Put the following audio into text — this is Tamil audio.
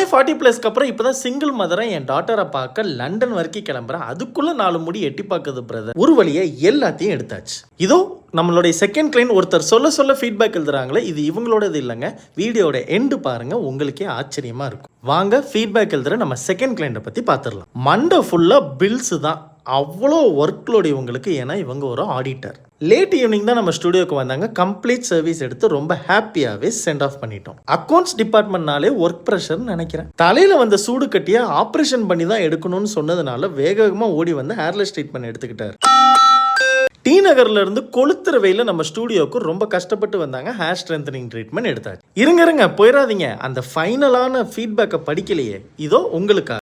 நானே 40+ அப்புறம் இப்பதான் சிங்கிள் மதரை என் டாட்டரை பார்க்க லண்டன் வரைக்கும் கிளம்புறேன். அதுக்குள்ள 4 முடி எட்டி பார்க்குது பிரதர். ஒரு வழியா எல்லாத்தையும் எடுத்தாச்சு. இதோ நம்மளுடைய செகண்ட் கிளைண்ட் ஒருத்தர் சொல்ல ஃபீட்பேக் எழுதுறாங்களே, இது இவங்களோடது இல்லைங்க. வீடியோட எண்டு பாருங்க, உங்களுக்கே ஆச்சரியமா இருக்கும். வாங்க ஃபீட்பேக் எழுதுற நம்ம செகண்ட் கிளைண்ட்டை பத்தி பார்த்துடலாம். மண்டை ஃபுல்லா பில்ஸ் தான். அவ்வளோ ஒர்க் லோடு இவங்களுக்கு. ஏன்னா இவங்க ஒரு ஆடிட்டர். லேட் ஈவினிங் தான் நம்ம ஸ்டுடியோக்கு வந்தாங்க. கம்ப்ளீட் சர்வீஸ் எடுத்து ரொம்ப ஹாப்பியாகவே சென்ட் ஆஃப் பண்ணிட்டோம். அக்கௌண்ட்ஸ் டிபார்ட்மெண்ட்னாலே ஒர்க் ப்ரெஷர்னு நினைக்கிறேன். தலையில் வந்த சூடு கட்டியை ஆப்ரேஷன் பண்ணி தான் எடுக்கணும்னு சொன்னதுனால வேகமாக ஓடி வந்து ஹேர்லெஸ் ட்ரீட்மெண்ட் எடுத்துக்கிட்டார். டி நகர்ல இருந்து கொளுத்துற வெயில நம்ம ஸ்டுடியோக்கு ரொம்ப கஷ்டப்பட்டு வந்தாங்க. ஹேர் ஸ்ட்ரென்தனிங் ட்ரீட்மெண்ட் எடுத்தாச்சு. இருங்க போயிடாதீங்க, அந்த ஃபைனலான ஃபீட்பேக்கை படிக்கலையே, இதோ உங்களுக்காக.